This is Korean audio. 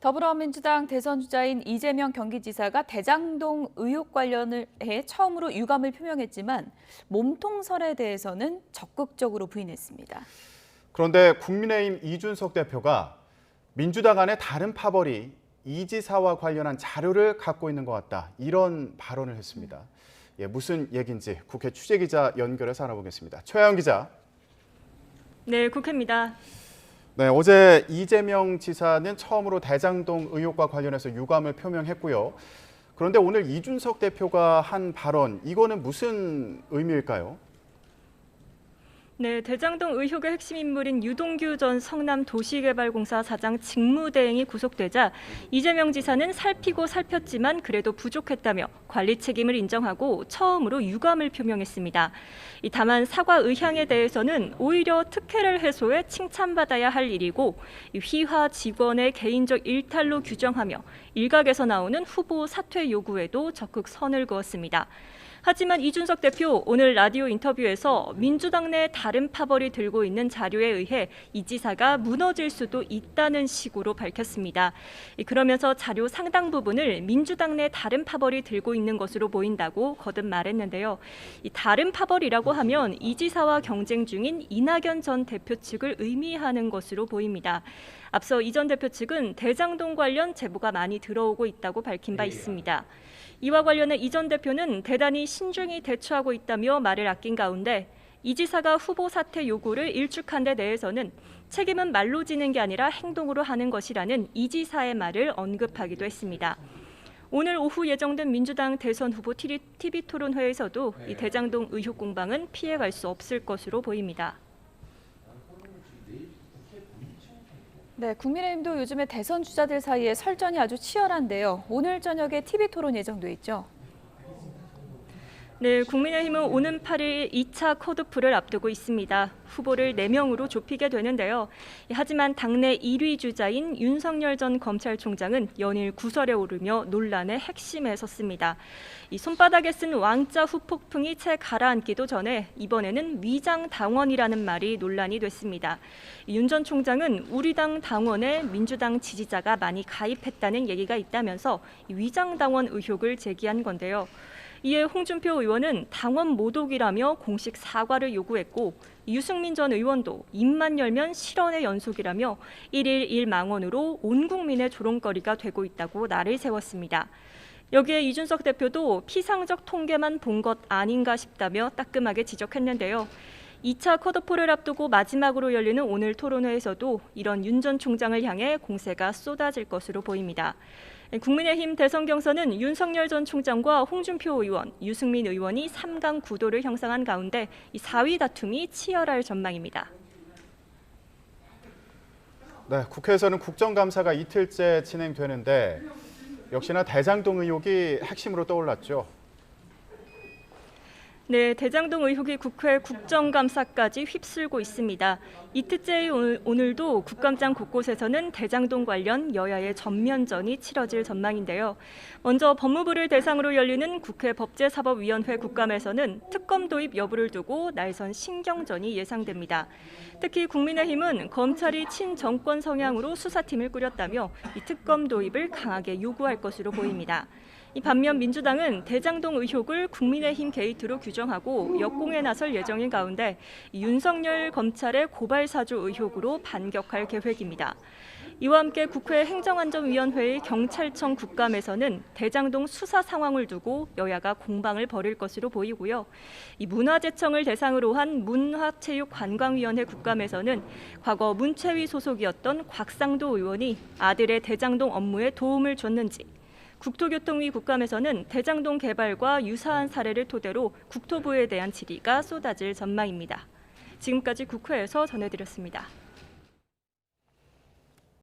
더불어민주당 대선 주자인 이재명 경기지사가 대장동 의혹 관련해 처음으로 유감을 표명했지만 몸통설에 대해서는 적극적으로 부인했습니다. 그런데 국민의힘 이준석 대표가 민주당 안에 다른 파벌이 이 지사와 관련한 자료를 갖고 있는 것 같다, 이런 발언을 했습니다. 무슨 얘기인지 국회 취재기자 연결해서 알아보겠습니다. 최하영 기자. 네, 국회입니다. 네, 어제 이재명 지사는 처음으로 대장동 의혹과 관련해서 유감을 표명했고요. 그런데 오늘 이준석 대표가 한 발언, 이거는 무슨 의미일까요? 네, 대장동 의혹의 핵심 인물인 유동규 전 성남도시개발공사 사장 직무대행이 구속되자 이재명 지사는 살피고 살폈지만 그래도 부족했다며 관리 책임을 인정하고 처음으로 유감을 표명했습니다. 다만 사과 의향에 대해서는 오히려 특혜를 해소해 칭찬받아야 할 일이고 휘하 직원의 개인적 일탈로 규정하며 일각에서 나오는 후보 사퇴 요구에도 적극 선을 그었습니다. 하지만 이준석 대표 오늘 라디오 인터뷰에서 민주당 내 다른 파벌이 들고 있는 자료에 의해 이 지사가 무너질 수도 있다는 식으로 밝혔습니다. 그러면서 자료 상당 부분을 민주당 내 다른 파벌이 들고 있는 것으로 보인다고 거듭 말했는데요. 이 다른 파벌이라고 하면 이 지사와 경쟁 중인 이낙연 전 대표 측을 의미하는 것으로 보입니다. 앞서 이 전 대표 측은 대장동 관련 제보가 많이 들어오고 있다고 밝힌 바 있습니다. 이와 관련해 이 전 대표는 대단히 신중히 대처하고 있다며 말을 아낀 가운데 이 지사가 후보 사퇴 요구를 일축한 데 대해서는 책임은 말로 지는 게 아니라 행동으로 하는 것이라는 이 지사의 말을 언급하기도 했습니다. 오늘 오후 예정된 민주당 대선 후보 TV 토론회에서도 이 대장동 의혹 공방은 피해갈 수 없을 것으로 보입니다. 네, 국민의힘도 요즘에 대선 주자들 사이에 설전이 아주 치열한데요. 오늘 저녁에 TV 토론 예정돼 있죠. 네, 국민의힘은 오는 8일 2차 컷오프를 앞두고 있습니다. 후보를 4명으로 좁히게 되는데요. 하지만 당내 1위 주자인 윤석열 전 검찰총장은 연일 구설에 오르며 논란의 핵심에 섰습니다. 이 손바닥에 쓴 왕자 후폭풍이 채 가라앉기도 전에 이번에는 위장 당원이라는 말이 논란이 됐습니다. 윤 전 총장은 우리 당 당원에 민주당 지지자가 많이 가입했다는 얘기가 있다면서 위장 당원 의혹을 제기한 건데요. 이에 홍준표 의원은 당원 모독이라며 공식 사과를 요구했고 유승민 전 의원도 입만 열면 실언의 연속이라며 1일 1망원으로 온 국민의 조롱거리가 되고 있다고 날을 세웠습니다. 여기에 이준석 대표도 피상적 통계만 본 것 아닌가 싶다며 따끔하게 지적했는데요. 2차 컷오프를 앞두고 마지막으로 열리는 오늘 토론회에서도 이런 윤 전 총장을 향해 공세가 쏟아질 것으로 보입니다. 국민의힘 대선 경선은 윤석열 전 총장과 홍준표 의원, 유승민 의원이 3강 구도를 형성한 가운데 4위 다툼이 치열할 전망입니다. 네, 국회에서는 국정감사가 이틀째 진행되는데 역시나 대장동 의혹이 핵심으로 떠올랐죠. 네, 대장동 의혹이 국회 국정감사까지 휩쓸고 있습니다. 이틀째의 오늘도 국감장 곳곳에서는 대장동 관련 여야의 전면전이 치러질 전망인데요. 먼저 법무부를 대상으로 열리는 국회 법제사법위원회 국감에서는 특검 도입 여부를 두고 날선 신경전이 예상됩니다. 특히 국민의힘은 검찰이 친정권 성향으로 수사팀을 꾸렸다며 이 특검 도입을 강하게 요구할 것으로 보입니다. 반면 민주당은 대장동 의혹을 국민의힘 게이트로 규정하고 역공에 나설 예정인 가운데 윤석열 검찰의 고발 사주 의혹으로 반격할 계획입니다. 이와 함께 국회 행정안전위원회의 경찰청 국감에서는 대장동 수사 상황을 두고 여야가 공방을 벌일 것으로 보이고요. 문화재청을 대상으로 한 문화체육관광위원회 국감에서는 과거 문체위 소속이었던 곽상도 의원이 아들의 대장동 업무에 도움을 줬는지, 국토교통위 국감에서는 대장동 개발과 유사한 사례를 토대로 국토부에 대한 질의가 쏟아질 전망입니다. 지금까지 국회에서 전해드렸습니다.